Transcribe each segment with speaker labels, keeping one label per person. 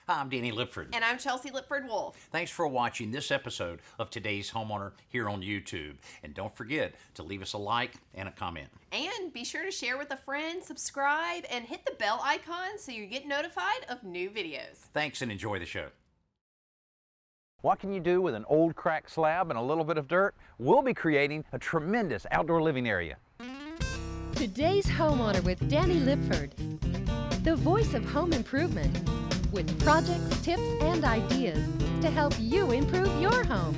Speaker 1: Hi, I'm Danny Lipford.
Speaker 2: And I'm Chelsea Lipford-Wolf.
Speaker 1: Thanks for watching this episode of Today's Homeowner here on YouTube. And don't forget to leave us a like and a comment.
Speaker 2: And be sure to share with a friend, subscribe, and hit the bell icon so you get notified of new videos.
Speaker 1: Thanks and enjoy the show.
Speaker 3: What can you do with an old cracked slab and a little bit of dirt? We'll be creating a tremendous outdoor living area.
Speaker 4: Today's Homeowner with Danny Lipford, the voice of home improvement, with projects, tips, and ideas to help you improve your home.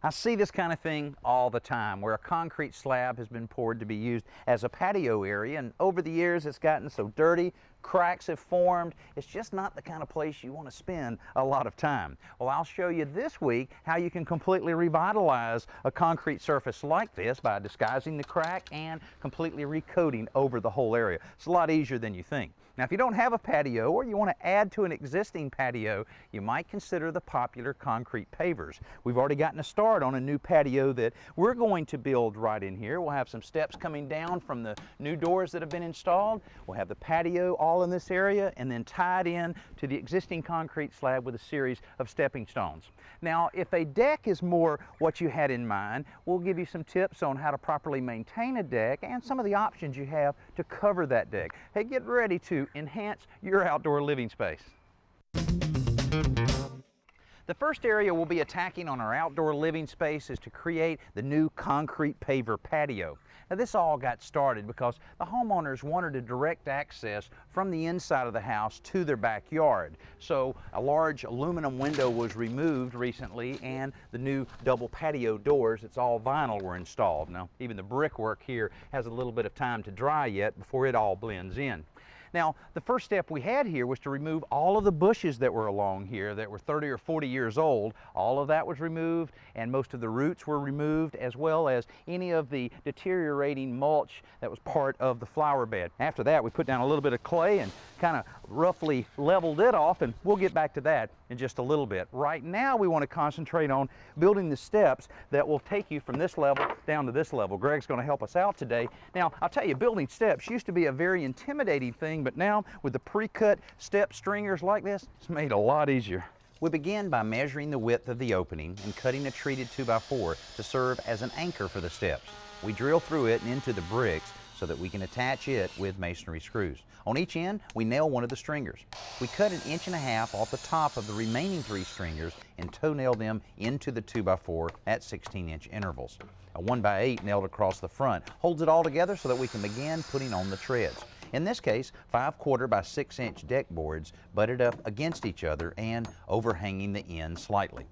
Speaker 3: I see this kind of thing all the time, where a concrete slab has been poured to be used as a patio area, and over the years it's gotten so dirty, cracks have formed. It's just not the kind of place you want to spend a lot of time. Well, I'll show you this week how you can completely revitalize a concrete surface like this by disguising the crack and completely recoating over the whole area. It's a lot easier than you think. Now, if you don't have a patio or you want to add to an existing patio, you might consider the popular concrete pavers. We've already gotten a start on a new patio that we're going to build right in here. We'll have some steps coming down from the new doors that have been installed. We'll have the patio all in this area and then tied in to the existing concrete slab with a series of stepping stones. Now, if a deck is more what you had in mind, we'll give you some tips on how to properly maintain a deck and some of the options you have to cover that deck. Hey, get ready to enhance your outdoor living space. The first area we'll be attacking on our outdoor living space is to create the new concrete paver patio. Now, this all got started because the homeowners wanted a direct access from the inside of the house to their backyard. So a large aluminum window was removed recently and the new double patio doors, it's all vinyl, were installed. Now, even the brickwork here has a little bit of time to dry yet before it all blends in. Now, the first step we had here was to remove all of the bushes that were along here that were 30 or 40 years old. All of that was removed, and most of the roots were removed, as well as any of the deteriorating mulch that was part of the flower bed. After that, we put down a little bit of clay and kind of roughly leveled it off, and we'll get back to that in just a little bit. Right now, we want to concentrate on building the steps that will take you from this level down to this level. Greg's going to help us out today. Now, I'll tell you, building steps used to be a very intimidating thing, but now with the pre-cut step stringers like this, it's made a lot easier. We begin by measuring the width of the opening and cutting a treated 2x4 to serve as an anchor for the steps. We drill through it and into the bricks so that we can attach it with masonry screws. On each end, we nail one of the stringers. We cut 1.5 inches off the top of the remaining 3 stringers and toe nail them into the 2x4 at 16-inch intervals. A 1x8 nailed across the front holds it all together so that we can begin putting on the treads. In this case, 5/4 by 6-inch deck boards butted up against each other and overhanging the end slightly.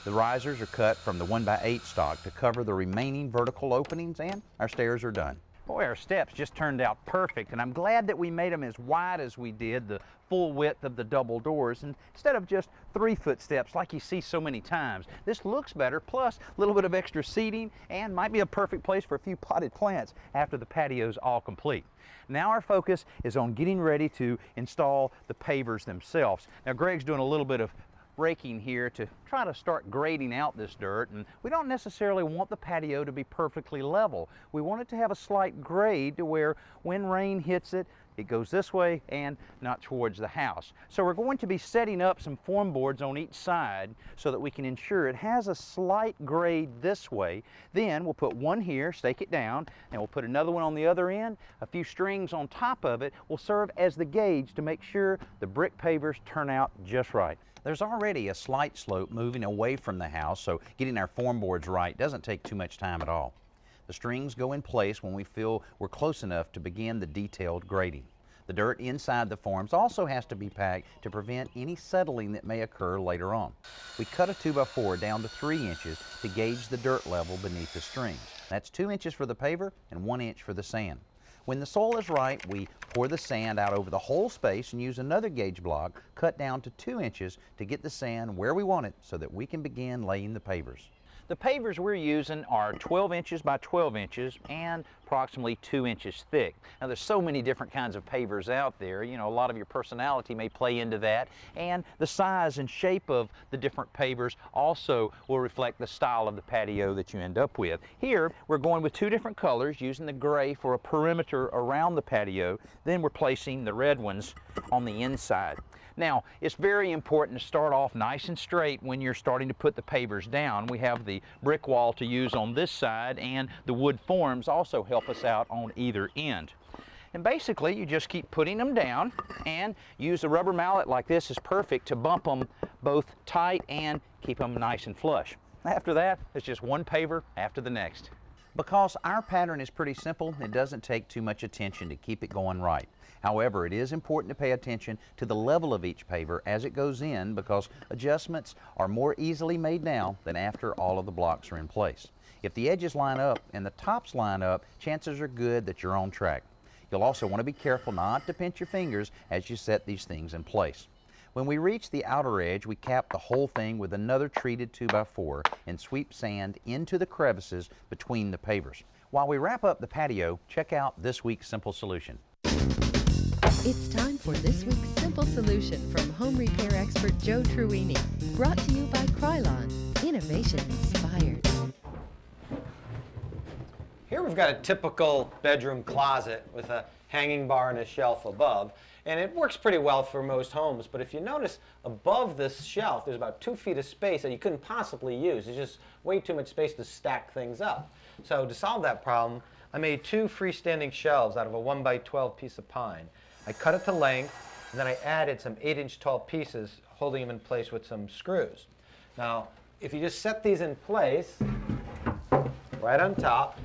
Speaker 3: The risers are cut from the 1x8 stock to cover the remaining vertical openings, and our stairs are done. Boy, our steps just turned out perfect, and I'm glad that we made them as wide as we did, the full width of the double doors, instead of just 3-foot steps like you see so many times. This looks better, plus a little bit of extra seating, and might be a perfect place for a few potted plants after the patio's all complete. Now our focus is on getting ready to install the pavers themselves. Now, Greg's doing a little bit of raking here to try to start grading out this dirt, and we don't necessarily want the patio to be perfectly level. We want it to have a slight grade to where when rain hits it, it goes this way and not towards the house. So we're going to be setting up some form boards on each side so that we can ensure it has a slight grade this way. Then we'll put one here, stake it down, and we'll put another one on the other end. A few strings on top of it will serve as the gauge to make sure the brick pavers turn out just right. There's already a slight slope moving away from the house, so getting our form boards right doesn't take too much time at all. The strings go in place when we feel we're close enough to begin the detailed grading. The dirt inside the forms also has to be packed to prevent any settling that may occur later on. We cut a 2x4 down to 3 inches to gauge the dirt level beneath the strings. That's 2 inches for the paver and 1 inch for the sand. When the soil is right, we pour the sand out over the whole space and use another gauge block cut down to 2 inches to get the sand where we want it so that we can begin laying the pavers. The pavers we're using are 12 inches by 12 inches and approximately 2 inches thick. Now there's so many different kinds of pavers out there, you know, a lot of your personality may play into that, and the size and shape of the different pavers also will reflect the style of the patio that you end up with. Here we're going with 2 different colors, using the gray for a perimeter around the patio, then we're placing the red ones on the inside. Now, it's very important to start off nice and straight when you're starting to put the pavers down. We have the brick wall to use on this side, and the wood forms also help us out on either end. And basically, you just keep putting them down and use a rubber mallet like this is perfect to bump them both tight and keep them nice and flush. After that, it's just one paver after the next. Because our pattern is pretty simple, it doesn't take too much attention to keep it going right. However, it is important to pay attention to the level of each paver as it goes in, because adjustments are more easily made now than after all of the blocks are in place. If the edges line up and the tops line up, chances are good that you're on track. You'll also want to be careful not to pinch your fingers as you set these things in place. When we reach the outer edge, we cap the whole thing with another treated 2x4 and sweep sand into the crevices between the pavers. While we wrap up the patio, check out this week's simple solution.
Speaker 4: It's time for this week's simple solution from home repair expert Joe Truini. Brought to you by Krylon. Innovation inspired.
Speaker 5: Here we've got a typical bedroom closet with a hanging bar and a shelf above. And it works pretty well for most homes, but if you notice above this shelf, there's about 2 feet of space that you couldn't possibly use. There's just way too much space to stack things up. So to solve that problem, I made 2 freestanding shelves out of a 1x12 piece of pine. I cut it to length, and then I added some 8-inch tall pieces, holding them in place with some screws. Now, if you just set these in place, right on top,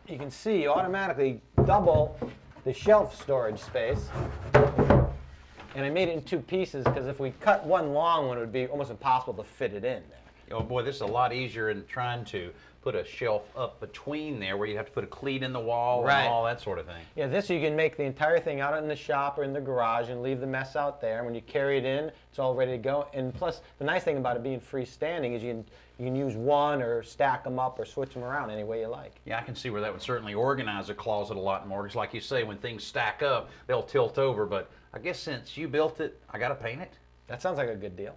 Speaker 5: you can see you automatically double the shelf storage space. And I made it in 2 pieces because if we cut one long one, it would be almost impossible to fit it in there.
Speaker 3: Oh boy, this is a lot easier than trying to put a shelf up between there where you have to put a cleat in the wall and all that sort of thing.
Speaker 5: Yeah, this you can make the entire thing out in the shop or in the garage and leave the mess out there. And when you carry it in, it's all ready to go. And plus, the nice thing about it being freestanding is you can use one or stack them up or switch them around any way you like.
Speaker 3: Yeah, I can see where that would certainly organize a closet a lot more. Because like you say, when things stack up, they'll tilt over. But I guess since you built it, I got to paint it.
Speaker 5: That sounds like a good deal.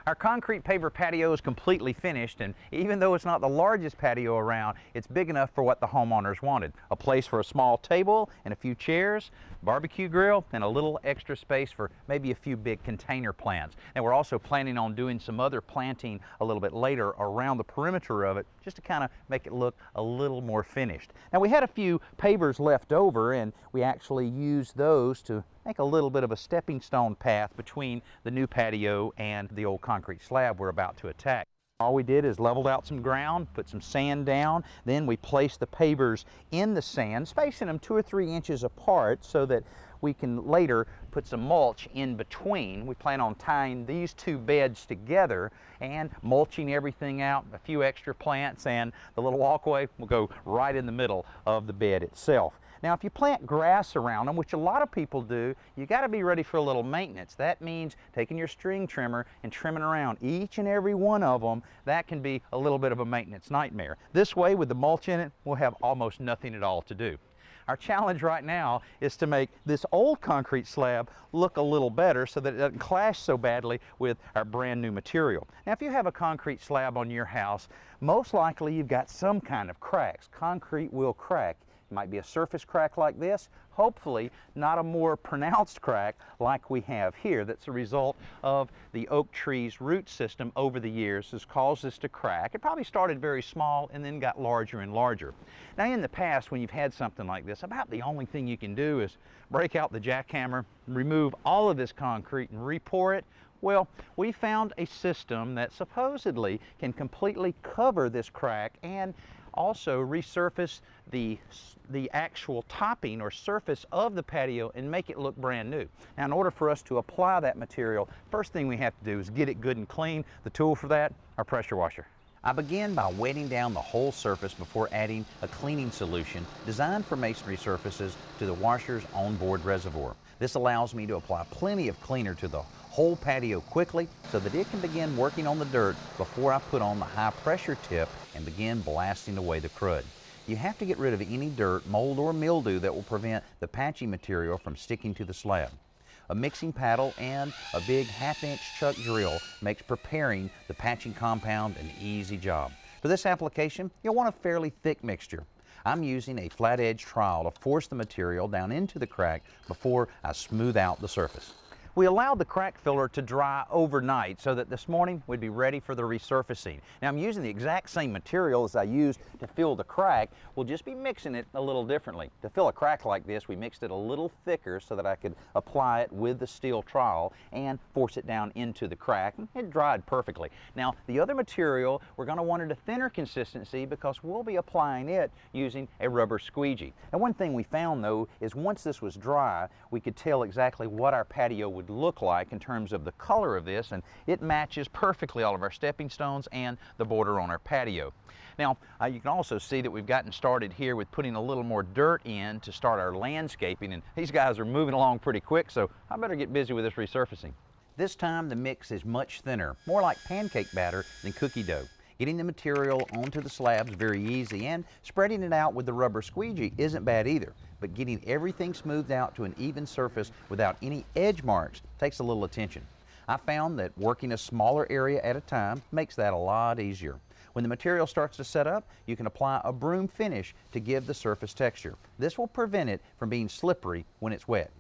Speaker 3: Our concrete paver patio is completely finished, and even though it's not the largest patio around, it's big enough for what the homeowners wanted. A place for a small table and a few chairs, barbecue grill, and a little extra space for maybe a few big container plants. And we're also planning on doing some other planting a little bit later around the perimeter of it, just to kind of make it look a little more finished. Now, we had a few pavers left over, and we actually used those to make a little bit of a stepping stone path between the new patio and the old concrete slab we're about to attack. All we did is leveled out some ground, put some sand down, then we placed the pavers in the sand, spacing them 2 or 3 inches apart so that we can later put some mulch in between. We plan on tying these 2 beds together and mulching everything out, a few extra plants, and the little walkway will go right in the middle of the bed itself. Now, if you plant grass around them, which a lot of people do, you got to be ready for a little maintenance. That means taking your string trimmer and trimming around each and every one of them. That can be a little bit of a maintenance nightmare. This way, with the mulch in it, we'll have almost nothing at all to do. Our challenge right now is to make this old concrete slab look a little better so that it doesn't clash so badly with our brand new material. Now, if you have a concrete slab on your house, most likely you've got some kind of cracks. Concrete will crack. It might be a surface crack like this, hopefully not a more pronounced crack like we have here. That's a result of the oak tree's root system over the years has caused this to crack. It probably started very small and then got larger and larger. Now, in the past, when you've had something like this, about the only thing you can do is break out the jackhammer, remove all of this concrete and re-pour it. Well, we found a system that supposedly can completely cover this crack and also resurface the actual topping or surface of the patio and make it look brand new. Now, in order for us to apply that material, first thing we have to do is get it good and clean. The tool for that, our pressure washer. I begin by wetting down the whole surface before adding a cleaning solution designed for masonry surfaces to the washer's onboard reservoir. This allows me to apply plenty of cleaner to the whole patio quickly so that it can begin working on the dirt before I put on the high pressure tip and begin blasting away the crud. you have to get rid of any dirt, mold, or mildew that will prevent the patching material from sticking to the slab. A mixing paddle and a big 1/2-inch chuck drill makes preparing the patching compound an easy job. For this application, you'll want a fairly thick mixture. I'm using a flat edge trowel to force the material down into the crack before I smooth out the surface. We allowed the crack filler to dry overnight so that this morning we'd be ready for the resurfacing. Now I'm using the exact same material as I used to fill the crack. We'll just be mixing it a little differently. To fill a crack like this, we mixed it a little thicker so that I could apply it with the steel trowel and force it down into the crack. It dried perfectly. Now the other material, we're going to want it a thinner consistency because we'll be applying it using a rubber squeegee. And one thing we found though is once this was dry, we could tell exactly what our patio would look like in terms of the color of this, and it matches perfectly all of our stepping stones and the border on our patio. Now you can also see that we've gotten started here with putting a little more dirt in to start our landscaping, and these guys are moving along pretty quick, so I better get busy with this resurfacing. This time the mix is much thinner, more like pancake batter than cookie dough. Getting the material onto the slabs is very easy, and spreading it out with the rubber squeegee isn't bad either. But getting everything smoothed out to an even surface without any edge marks takes a little attention. I found that working a smaller area at a time makes that a lot easier. When the material starts to set up, you can apply a broom finish to give the surface texture. This will prevent it from being slippery when it's wet.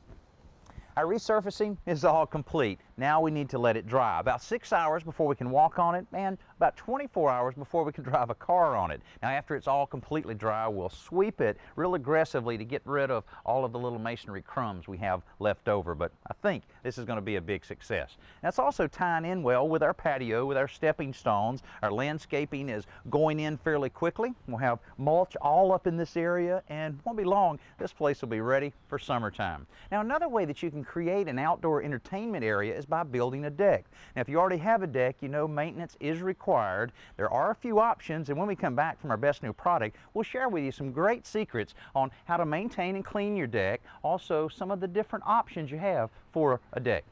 Speaker 3: Our resurfacing is all complete. Now we need to let it dry. About 6 hours before we can walk on it, and about 24 hours before we can drive a car on it. Now after it's all completely dry, we'll sweep it real aggressively to get rid of all of the little masonry crumbs we have left over, but I think this is going to be a big success. That's also tying in well with our patio, with our stepping stones. Our landscaping is going in fairly quickly. We'll have mulch all up in this area, and won't be long, this place will be ready for summertime. Now another way that you can create an outdoor entertainment area is by building a deck. Now if you already have a deck, you know maintenance is required. There are a few options, and when we come back from our best new product, we'll share with you some great secrets on how to maintain and clean your deck, also some of the different options you have for a deck.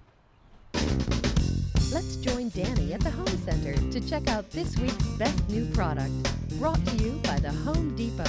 Speaker 4: Let's join Danny at the Home Center to check out this week's best new product, brought to you by the Home Depot.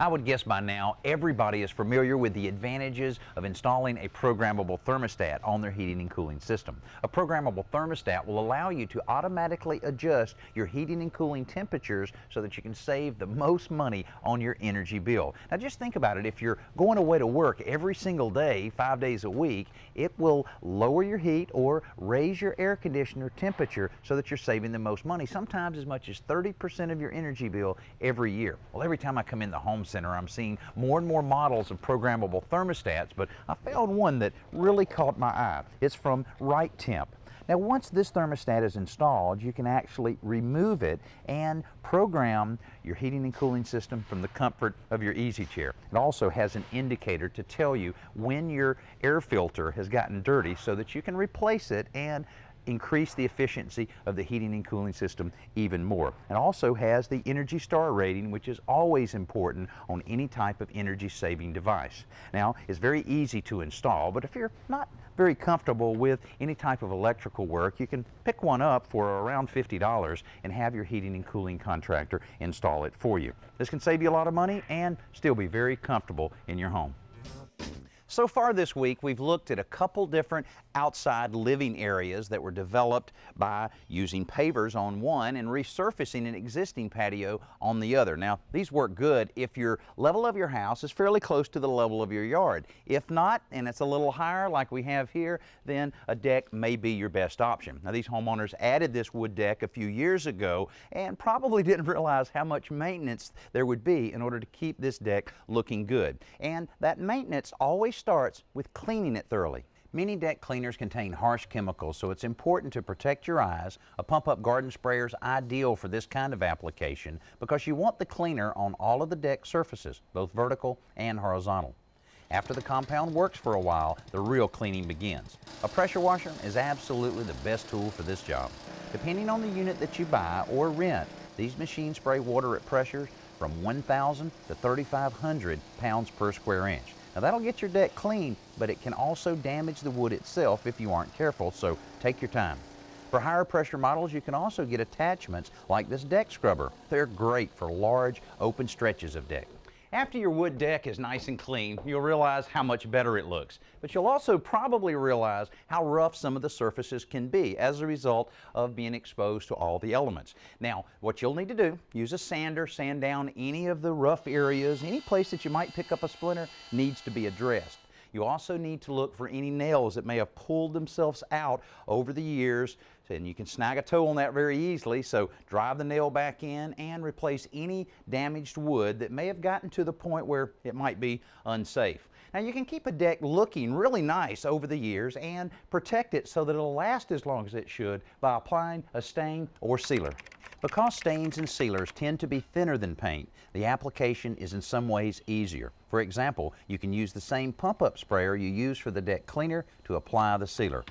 Speaker 3: I would guess by now everybody is familiar with the advantages of installing a programmable thermostat on their heating and cooling system. A programmable thermostat will allow you to automatically adjust your heating and cooling temperatures so that you can save the most money on your energy bill. Now just think about it. If you're going away to work every single day, 5 days a week, it will lower your heat or raise your air conditioner temperature so that you're saving the most money, sometimes as much as 30% of your energy bill every year. Well, every time I come in the Home Center, I'm seeing more and more models of programmable thermostats, but I found one that really caught my eye. It's from Right Temp. Now once this thermostat is installed, you can actually remove it and program your heating and cooling system from the comfort of your easy chair. It also has an indicator to tell you when your air filter has gotten dirty so that you can replace it and increase the efficiency of the heating and cooling system even more. It also has the Energy Star rating, which is always important on any type of energy saving device. Now it's very easy to install, but if you're not very comfortable with any type of electrical work, you can pick one up for around $50 and have your heating and cooling contractor install it for you. This can save you a lot of money and still be very comfortable in your home. So far this week, we've looked at a couple different outside living areas that were developed by using pavers on one and resurfacing an existing patio on the other. Now, these work good if your level of your house is fairly close to the level of your yard. If not, and it's a little higher like we have here, then a deck may be your best option. Now, these homeowners added this wood deck a few years ago and probably didn't realize how much maintenance there would be in order to keep this deck looking good. And that maintenance always starts with cleaning it thoroughly. Many deck cleaners contain harsh chemicals, so it's important to protect your eyes. A pump-up garden sprayer is ideal for this kind of application because you want the cleaner on all of the deck surfaces, both vertical and horizontal. After the compound works for a while, the real cleaning begins. A pressure washer is absolutely the best tool for this job. Depending on the unit that you buy or rent, these machines spray water at pressures from 1,000 to 3,500 pounds per square inch. Now that'll get your deck clean, but it can also damage the wood itself if you aren't careful, so take your time. For higher pressure models, you can also get attachments like this deck scrubber. They're great for large open stretches of deck. After your wood deck is nice and clean, you'll realize how much better it looks. But you'll also probably realize how rough some of the surfaces can be as a result of being exposed to all the elements. Now, what you'll need to do, use a sander, sand down any of the rough areas. Any place that you might pick up a splinter needs to be addressed. You also need to look for any nails that may have pulled themselves out over the years, and you can snag a toe on that very easily, so drive the nail back in and replace any damaged wood that may have gotten to the point where it might be unsafe. Now, you can keep a deck looking really nice over the years and protect it so that it'll last as long as it should by applying a stain or sealer. Because stains and sealers tend to be thinner than paint, the application is in some ways easier. For example, you can use the same pump-up sprayer you use for the deck cleaner to apply the sealer.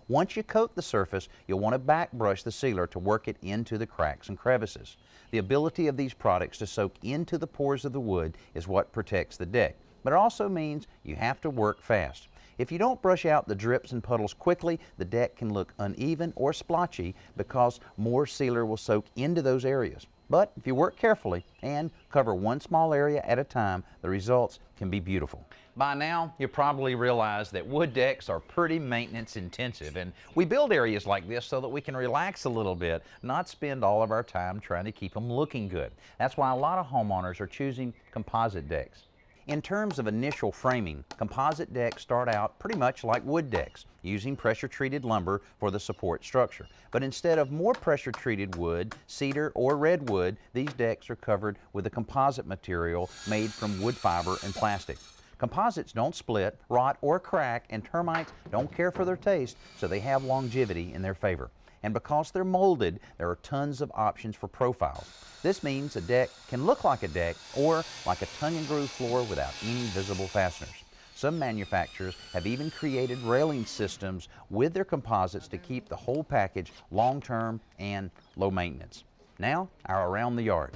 Speaker 3: Once you coat the surface, you'll want to back brush the sealer to work it into the cracks and crevices. The ability of these products to soak into the pores of the wood is what protects the deck, but it also means you have to work fast. If you don't brush out the drips and puddles quickly, the deck can look uneven or splotchy because more sealer will soak into those areas. But if you work carefully and cover one small area at a time, the results can be beautiful. By now, you probably realize that wood decks are pretty maintenance intensive, and we build areas like this so that we can relax a little bit, not spend all of our time trying to keep them looking good. That's why a lot of homeowners are choosing composite decks. In terms of initial framing, composite decks start out pretty much like wood decks, using pressure-treated lumber for the support structure. But instead of more pressure-treated wood, cedar, or redwood, these decks are covered with a composite material made from wood fiber and plastic. Composites don't split, rot, or crack, and termites don't care for their taste, so they have longevity in their favor. And because they're molded, there are tons of options for profiles. This means a deck can look like a deck or like a tongue-and-groove floor without any visible fasteners. Some manufacturers have even created railing systems with their composites to keep the whole package long-term and low maintenance. Now, our Around the Yard.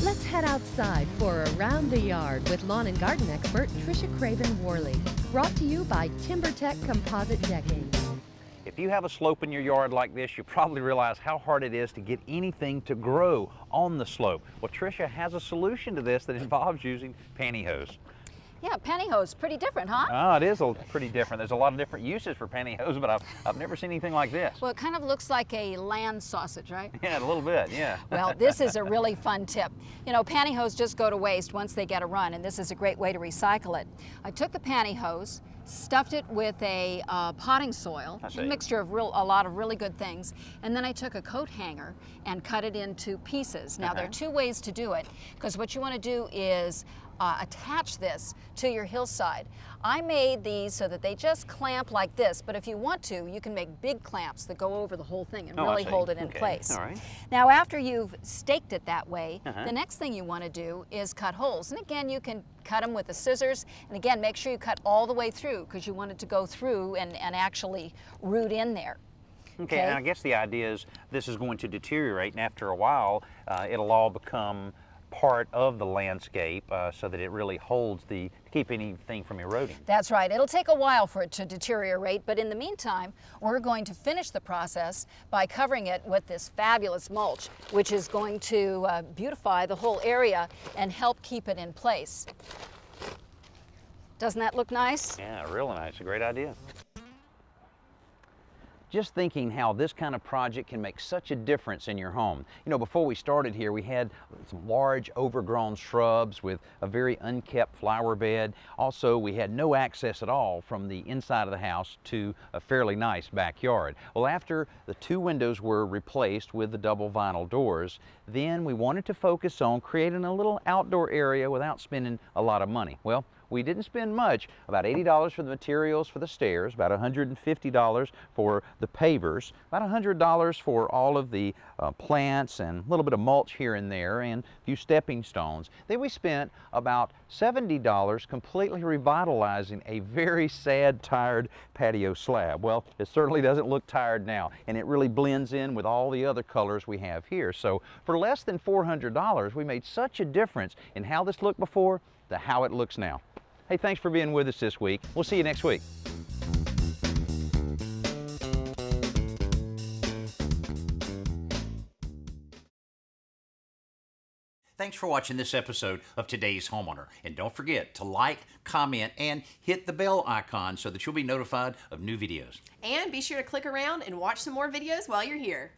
Speaker 4: Let's head outside for Around the Yard with lawn and garden expert Tricia Craven-Worley. Brought to you by TimberTech Composite Decking.
Speaker 3: If you have a slope in your yard like this, you probably realize how hard it is to get anything to grow on the slope. Well, Tricia has a solution to this that involves using pantyhose.
Speaker 6: Yeah, pantyhose, pretty different, huh?
Speaker 3: Oh, it is pretty different. There's a lot of different uses for pantyhose, but I've never seen anything like this.
Speaker 6: Well, it kind of looks like a land sausage, right?
Speaker 3: Yeah, a little bit, yeah.
Speaker 6: Well, this is a really fun tip. You know, pantyhose just go to waste once they get a run, and this is a great way to recycle it. I took the pantyhose, stuffed it with a potting soil, a mixture of a lot of really good things, and then I took a coat hanger and cut it into pieces. Now, there are two ways to do it, because what you want to do is attach this to your hillside. I made these so that they just clamp like this, but if you want to, you can make big clamps that go over the whole thing and really hold it in place.
Speaker 3: All right.
Speaker 6: Now, after you've staked it that way, the next thing you want to do is cut holes. And again, you can cut them with the scissors, and again, make sure you cut all the way through, because you want it to go through and actually root in there.
Speaker 3: Okay, and I guess the idea is this is going to deteriorate, and after a while, it'll all become part of the landscape so that it really holds to keep anything from eroding.
Speaker 6: That's right. It'll take a while for it to deteriorate, but in the meantime, we're going to finish the process by covering it with this fabulous mulch, which is going to beautify the whole area and help keep it in place. Doesn't that look nice?
Speaker 3: Yeah, really nice. A great idea. Just thinking how this kind of project can make such a difference in your home. You know, before we started here, we had some large overgrown shrubs with a very unkept flower bed. Also, we had no access at all from the inside of the house to a fairly nice backyard. Well, after the two windows were replaced with the double vinyl doors, then we wanted to focus on creating a little outdoor area without spending a lot of money. Well, we didn't spend much, about $80 for the materials for the stairs, about $150 for the pavers, about $100 for all of the plants and a little bit of mulch here and there, and a few stepping stones. Then we spent about $70 completely revitalizing a very sad, tired patio slab. Well, it certainly doesn't look tired now, and it really blends in with all the other colors we have here. So for less than $400, we made such a difference in how this looked before to how it looks now. Hey, thanks for being with us this week. We'll see you next week.
Speaker 1: Thanks for watching this episode of Today's Homeowner. And don't forget to like, comment, and hit the bell icon so that you'll be notified of new videos.
Speaker 2: And be sure to click around and watch some more videos while you're here.